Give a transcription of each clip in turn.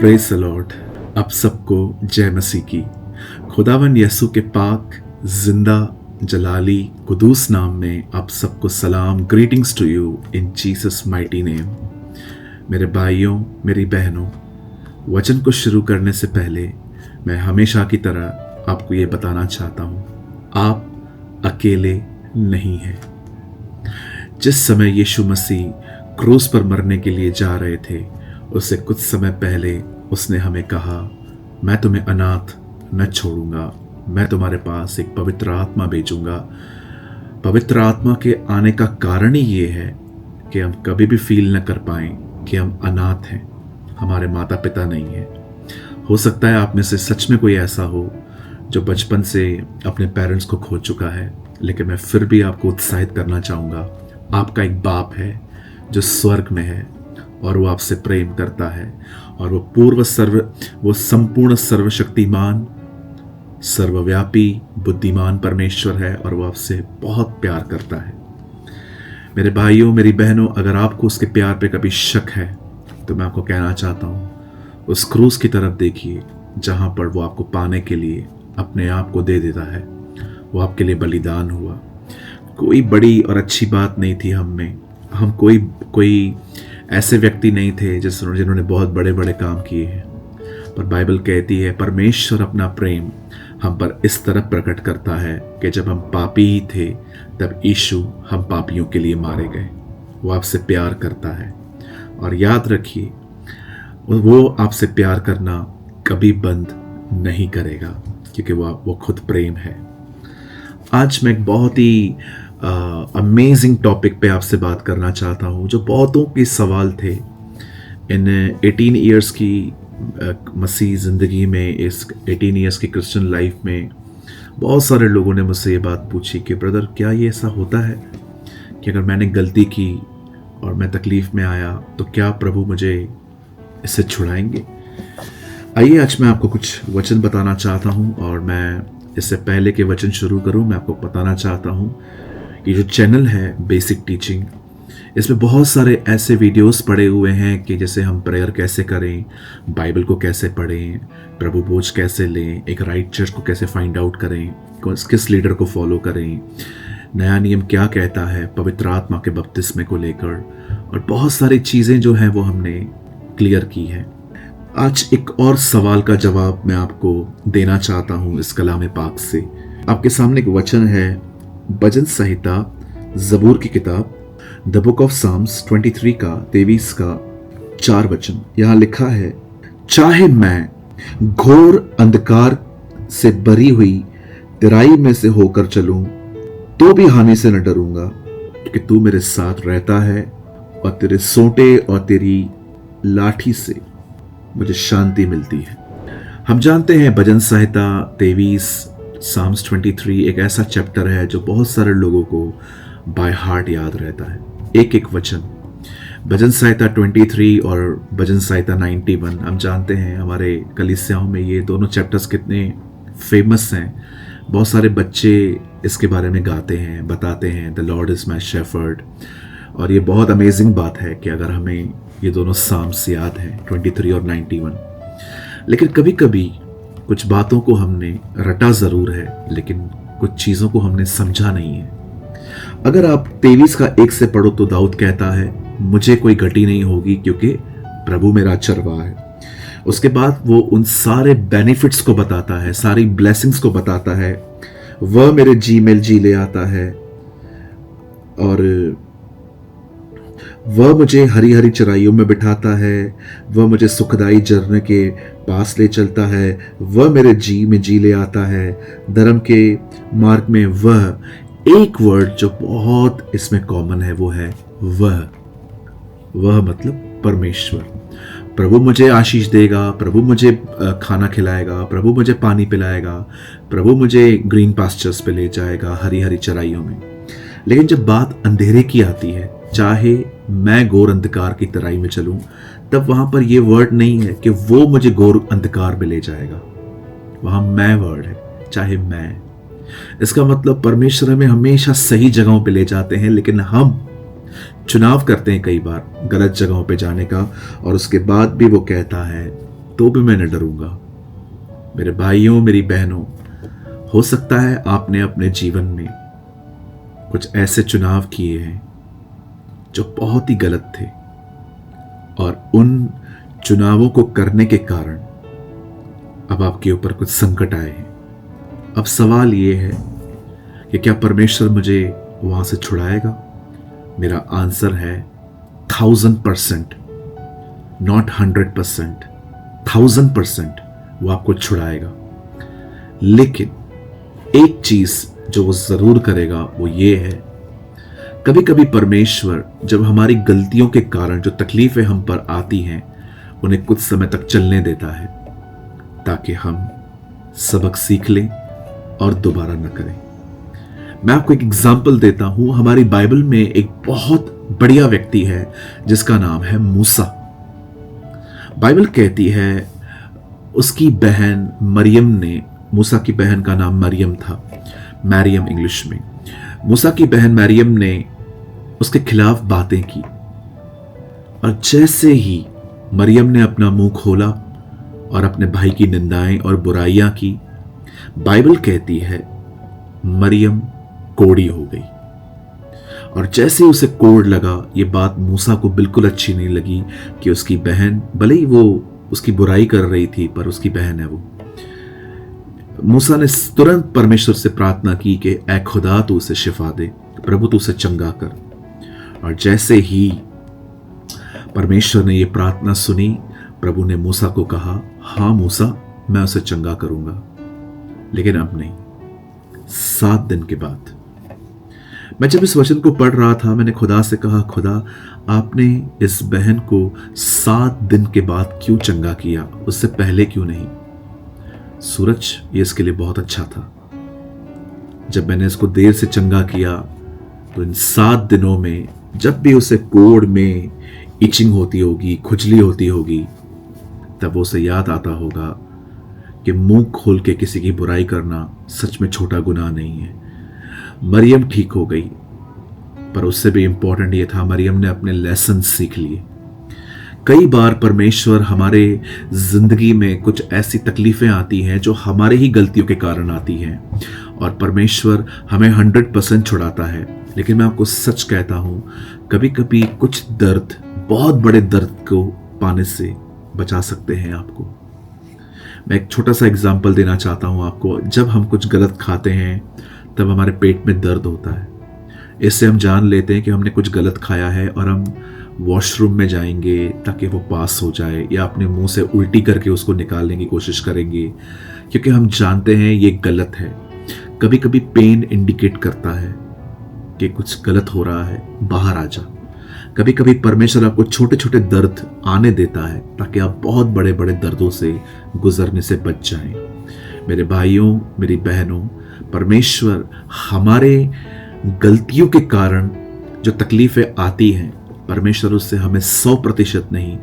Praise the Lord. आप सबको जय मसीह की। खुदावन यसु के पाक जिंदा जलाली कुदूस नाम में आप सबको सलाम। Greetings to you in Jesus mighty name. मेरे भाइयों, मेरी बहनों, वचन को शुरू करने से पहले मैं हमेशा की तरह आपको ये बताना चाहता हूँ, आप अकेले नहीं हैं। जिस समय यीशु मसीह क्रूस पर मरने के लिए जा रहे थे, उससे कुछ समय पहले उसने हमें कहा, मैं तुम्हें अनाथ न छोड़ूंगा, मैं तुम्हारे पास एक पवित्र आत्मा भेजूंगा। पवित्र आत्मा के आने का कारण ही ये है कि हम कभी भी फील न कर पाएं कि हम अनाथ हैं, हमारे माता पिता नहीं हैं। हो सकता है आप में से सच में कोई ऐसा हो जो बचपन से अपने पेरेंट्स को खो चुका है, लेकिन मैं फिर भी आपको उत्साहित करना चाहूँगा। आपका एक बाप है जो स्वर्ग में है और वो आपसे प्रेम करता है, और वो संपूर्ण सर्वशक्तिमान सर्वव्यापी बुद्धिमान परमेश्वर है, और वो आपसे बहुत प्यार करता है। मेरे भाइयों, मेरी बहनों, अगर आपको उसके प्यार पे कभी शक है तो मैं आपको कहना चाहता हूँ, उस क्रूस की तरफ देखिए जहाँ पर वो आपको पाने के लिए अपने आप को दे देता है। वो आपके लिए बलिदान हुआ। कोई बड़ी और अच्छी बात नहीं थी हम में। हम कोई ऐसे व्यक्ति नहीं थे जिन्होंने बहुत बड़े बड़े काम किए हैं, पर बाइबल कहती है परमेश्वर अपना प्रेम हम पर इस तरह प्रकट करता है कि जब हम पापी ही थे तब यीशु हम पापियों के लिए मारे गए। वो आपसे प्यार करता है, और याद रखिए वो आपसे प्यार करना कभी बंद नहीं करेगा, क्योंकि वो खुद प्रेम है। आज मैं एक बहुत ही अमेजिंग टॉपिक पे आपसे बात करना चाहता हूँ, जो बहुतों के सवाल थे इन 18 इयर्स की मसीह ज़िंदगी में। इस 18 इयर्स की क्रिश्चियन लाइफ में बहुत सारे लोगों ने मुझसे ये बात पूछी कि ब्रदर, क्या ये ऐसा होता है कि अगर मैंने गलती की और मैं तकलीफ़ में आया तो क्या प्रभु मुझे इससे छुड़ाएंगे? आइए आज मैं आपको कुछ वचन बताना चाहता हूँ, और मैं इससे पहले के वचन शुरू करूँ मैं आपको बताना चाहता हूँ, ये जो चैनल है बेसिक टीचिंग, इसमें बहुत सारे ऐसे वीडियोस पड़े हुए हैं कि जैसे हम प्रेयर कैसे करें, बाइबल को कैसे पढ़ें, प्रभु बोझ कैसे लें, एक राइट चर्च को कैसे फाइंड आउट करें, किस लीडर को फॉलो करें, नया नियम क्या कहता है पवित्र आत्मा के बपतिस्मे को लेकर, और बहुत सारी चीज़ें जो हैं वो हमने क्लियर की है। आज एक और सवाल का जवाब मैं आपको देना चाहता हूँ इस कलाम पाक से। आपके सामने एक वचन है भजन संहिता ज़बूर की किताब द बुक ऑफ साम्स 23 का 23 का 4 वचन। यहाँ लिखा है, चाहे मैं घोर अंधकार से भरी हुई तेराई में से होकर चलूं तो भी हानि से न डरूंगा, क्योंकि तू मेरे साथ रहता है और तेरे सोंटे और तेरी लाठी से मुझे शांति मिलती है। हम जानते हैं भजन संहिता 23 साम्स 23 एक ऐसा चैप्टर है जो बहुत सारे लोगों को बाय हार्ट याद रहता है। एक एक वचन, भजन संहिता 23 और भजन संहिता 91, हम जानते हैं हमारे कलीसियाओं में ये दोनों चैप्टर्स कितने फेमस हैं। बहुत सारे बच्चे इसके बारे में गाते हैं, बताते हैं, the Lord is my shepherd. और ये बहुत अमेजिंग बात है कि अगर हमें ये दोनों साम्स याद हैं 23 और 91, लेकिन कभी कभी कुछ बातों को हमने रटा ज़रूर है, लेकिन कुछ चीज़ों को हमने समझा नहीं है। अगर आप 23 का 1 से पढ़ो तो दाऊद कहता है, मुझे कोई घटी नहीं होगी क्योंकि प्रभु मेरा चरवाहा है। उसके बाद वो उन सारे बेनिफिट्स को बताता है, सारी ब्लेसिंग्स को बताता है। वह मेरे जी में जी ले आता है, और वह मुझे हरी हरी चराइयों में बिठाता है, वह मुझे सुखदाई झरने के पास ले चलता है, वह मेरे जी में जी ले आता है, धर्म के मार्ग में। वह एक वर्ड जो बहुत इसमें कॉमन है वो है वह मतलब परमेश्वर। प्रभु मुझे आशीष देगा, प्रभु मुझे खाना खिलाएगा, प्रभु मुझे पानी पिलाएगा, प्रभु मुझे ग्रीन पास्चर्स पे ले जाएगा, हरी हरी चराइयों में। लेकिन जब बात अंधेरे की आती है, चाहे मैं घोर अंधकार की तराई में चलूं, तब वहां पर यह वर्ड नहीं है कि वो मुझे घोर अंधकार में ले जाएगा। वहां मैं वर्ड है, चाहे मैं। इसका मतलब परमेश्वर हमें हमेशा सही जगहों पे ले जाते हैं, लेकिन हम चुनाव करते हैं कई बार गलत जगहों पे जाने का, और उसके बाद भी वो कहता है तो भी मैं न डरूंगा। मेरे भाइयों, मेरी बहनों, हो सकता है आपने अपने जीवन में कुछ ऐसे चुनाव किए हैं जो बहुत ही गलत थे, और उन चुनावों को करने के कारण अब आपके ऊपर कुछ संकट आए हैं। अब सवाल ये है कि क्या परमेश्वर मुझे वहां से छुड़ाएगा? मेरा आंसर है 1000%, नॉट 100%, 1000% वो आपको छुड़ाएगा। लेकिन एक चीज जो वो जरूर करेगा वो ये है, कभी कभी परमेश्वर जब हमारी गलतियों के कारण जो तकलीफें हम पर आती हैं उन्हें कुछ समय तक चलने देता है, ताकि हम सबक सीख लें और दोबारा न करें। मैं आपको एक एग्जाम्पल देता हूं। हमारी बाइबल में एक बहुत बढ़िया व्यक्ति है जिसका नाम है मूसा। बाइबल कहती है उसकी बहन मरियम ने, मूसा की बहन का नाम मरियम था, मैरियम इंग्लिश में। मूसा की बहन मरियम ने उसके खिलाफ बातें की, और जैसे ही मरियम ने अपना मुंह खोला और अपने भाई की निंदाएं और बुराइयां की, बाइबल कहती है मरियम कोढ़ी हो गई। और जैसे उसे कोढ़ लगा, ये बात मूसा को बिल्कुल अच्छी नहीं लगी कि उसकी बहन, भले ही वो उसकी बुराई कर रही थी पर उसकी बहन है वो। मूसा ने तुरंत परमेश्वर से प्रार्थना की कि ऐ खुदा तू उसे शिफा दे, प्रभु तू उसे चंगा कर। और जैसे ही परमेश्वर ने यह प्रार्थना सुनी, प्रभु ने मूसा को कहा, हाँ मूसा, मैं उसे चंगा करूंगा, लेकिन अब नहीं, 7 दिन के बाद। मैं जब इस वचन को पढ़ रहा था, मैंने खुदा से कहा, खुदा आपने इस बहन को 7 दिन के बाद क्यों चंगा किया, उससे पहले क्यों नहीं? सूरज, ये इसके लिए बहुत अच्छा था। जब मैंने इसको देर से चंगा किया तो इन 7 दिनों में जब भी उसे कोढ़ में इचिंग होती होगी, खुजली होती होगी, तब उसे याद आता होगा कि मुंह खोल के किसी की बुराई करना सच में छोटा गुनाह नहीं है। मरियम ठीक हो गई, पर उससे भी इंपॉर्टेंट ये था, मरियम ने अपने लेसन सीख लिए। कई बार परमेश्वर हमारे जिंदगी में कुछ ऐसी तकलीफें आती हैं जो हमारे ही गलतियों के कारण आती हैं, और परमेश्वर हमें 100% छुड़ाता है। लेकिन मैं आपको सच कहता हूं, कभी कभी कुछ दर्द बहुत बड़े दर्द को पाने से बचा सकते हैं आपको। मैं एक छोटा सा एग्जाम्पल देना चाहता हूं आपको। जब हम कुछ गलत खाते हैं तब हमारे पेट में दर्द होता है। इससे हम जान लेते हैं कि हमने कुछ गलत खाया है, और हम वॉशरूम में जाएंगे ताकि वो पास हो जाए, या अपने मुंह से उल्टी करके उसको निकालने की कोशिश करेंगे, क्योंकि हम जानते हैं ये गलत है। कभी कभी पेन इंडिकेट करता है कि कुछ गलत हो रहा है, बाहर आ जा। कभी कभी परमेश्वर आपको छोटे छोटे दर्द आने देता है ताकि आप बहुत बड़े बड़े दर्दों से गुजरने से बच जाएं। मेरे भाइयों, मेरी बहनों, परमेश्वर हमारे गलतियों के कारण जो तकलीफें आती हैं, परमेश्वर उससे हमें 100% नहीं,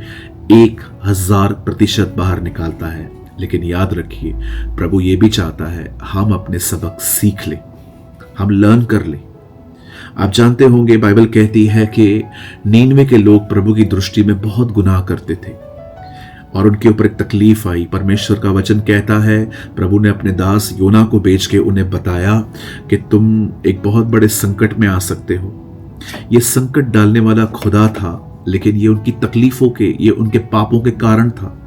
1000% बाहर निकालता है। लेकिन याद रखिए, प्रभु ये भी चाहता है हम अपने सबक सीख लें, हम लर्न कर लें। आप जानते होंगे, बाइबल कहती है कि नीनवे के लोग प्रभु की दृष्टि में बहुत गुनाह करते थे, और उनके ऊपर एक तकलीफ आई। परमेश्वर का वचन कहता है, प्रभु ने अपने दास योना को भेज के उन्हें बताया कि तुम एक बहुत बड़े संकट में आ सकते हो। ये संकट डालने वाला खुदा था, लेकिन ये उनकी तकलीफों के, ये उनके पापों के कारण था।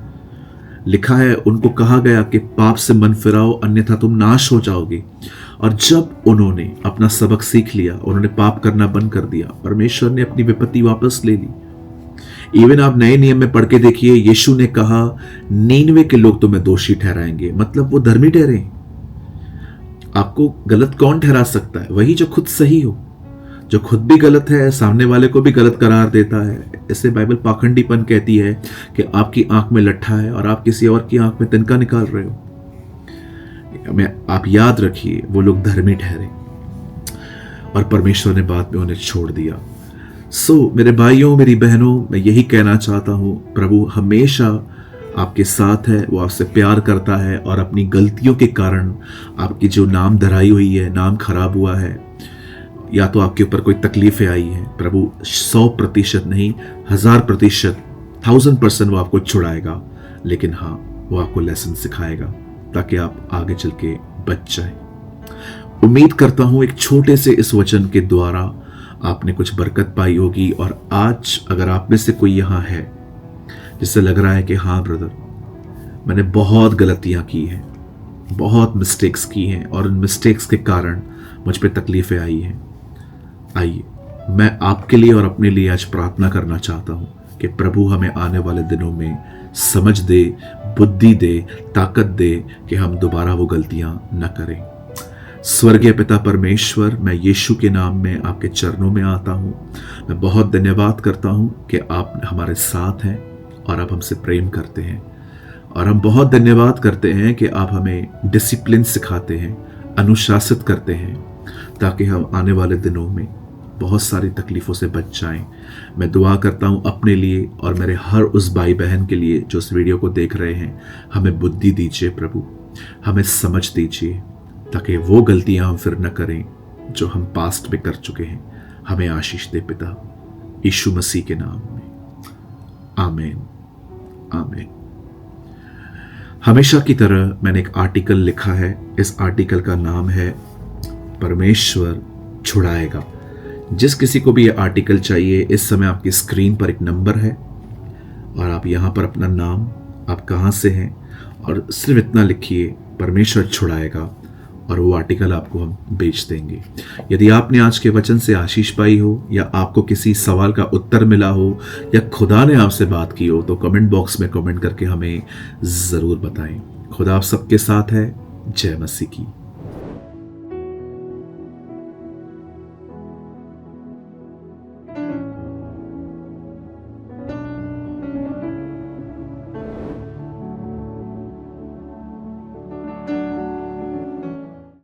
लिखा है, उनको कहा गया कि पाप से मन फिराओ, अन्यथा तुम नाश हो जाओगे। और जब उन्होंने अपना सबक सीख लिया, उन्होंने पाप करना बंद कर दिया, परमेश्वर ने अपनी विपत्ति वापस ले ली। इवन आप नए नियम में पढ़ के देखिए, यीशु ने कहा, नीनवे के लोग तुम्हें दोषी ठहराएंगे, मतलब वो धर्मी ठहरे। आपको गलत कौन ठहरा सकता है? वही जो खुद सही हो। जो खुद भी गलत है, सामने वाले को भी गलत करार देता है। इसे बाइबल पाखंडीपन कहती है कि आपकी आंख में लट्ठा है और आप किसी और की आंख में तिनका निकाल रहे हो। आप याद रखिए, वो लोग धर्मी ठहरे और परमेश्वर ने बाद में उन्हें छोड़ दिया। मेरे भाइयों, मेरी बहनों, मैं यही कहना चाहता हूं, प्रभु हमेशा आपके साथ है, वो आपसे प्यार करता है, और अपनी गलतियों के कारण आपकी जो नाम धराई हुई है, नाम खराब हुआ है, या तो आपके ऊपर कोई तकलीफें आई हैं, प्रभु 100% नहीं, 1000%, 1000% वो आपको छुड़ाएगा। लेकिन हाँ, वो आपको लेसन सिखाएगा ताकि आप आगे चल के बच जाए। उम्मीद करता हूं एक छोटे से इस वचन के द्वारा आपने कुछ बरकत पाई होगी। और आज अगर आप में से कोई यहां है जिससे लग रहा है कि हाँ ब्रदर, मैंने बहुत गलतियां की हैं, बहुत मिस्टेक्स की हैं और उन मिस्टेक्स के कारण मुझ पे तकलीफें आई हैं, आइए मैं आपके लिए और अपने लिए आज प्रार्थना करना चाहता हूं कि प्रभु हमें आने वाले दिनों में समझ दे, बुद्धि दे, ताकत दे कि हम दोबारा वो गलतियां न करें। स्वर्गीय पिता परमेश्वर, मैं यीशु के नाम में आपके चरणों में आता हूं। मैं बहुत धन्यवाद करता हूं कि आप हमारे साथ हैं और आप हमसे प्रेम करते हैं। और हम बहुत धन्यवाद करते हैं कि आप हमें डिसिप्लिन सिखाते हैं, अनुशासित करते हैं, ताकि हम आने वाले दिनों में बहुत सारी तकलीफ़ों से बच जाएं। मैं दुआ करता हूं अपने लिए और मेरे हर उस भाई बहन के लिए जो इस वीडियो को देख रहे हैं। हमें बुद्धि दीजिए प्रभु, हमें समझ दीजिए, ताकि वो गलतियां हम फिर न करें जो हम पास्ट में कर चुके हैं। हमें आशीष दे पिता, यीशु मसीह के नाम में, आमीन आमीन। हमेशा की तरह मैंने एक आर्टिकल लिखा है। इस आर्टिकल का नाम है परमेश्वर छुड़ाएगा। जिस किसी को भी ये आर्टिकल चाहिए, इस समय आपकी स्क्रीन पर एक नंबर है और आप यहाँ पर अपना नाम, आप कहाँ से हैं, और सिर्फ इतना लिखिए परमेश्वर छुड़ाएगा, और वो आर्टिकल आपको हम बेच देंगे। यदि आपने आज के वचन से आशीष पाई हो, या आपको किसी सवाल का उत्तर मिला हो, या खुदा ने आपसे बात की हो, तो कमेंट बॉक्स में कमेंट करके हमें ज़रूर बताएं। खुदा आप सबके साथ है। जय मसीह की।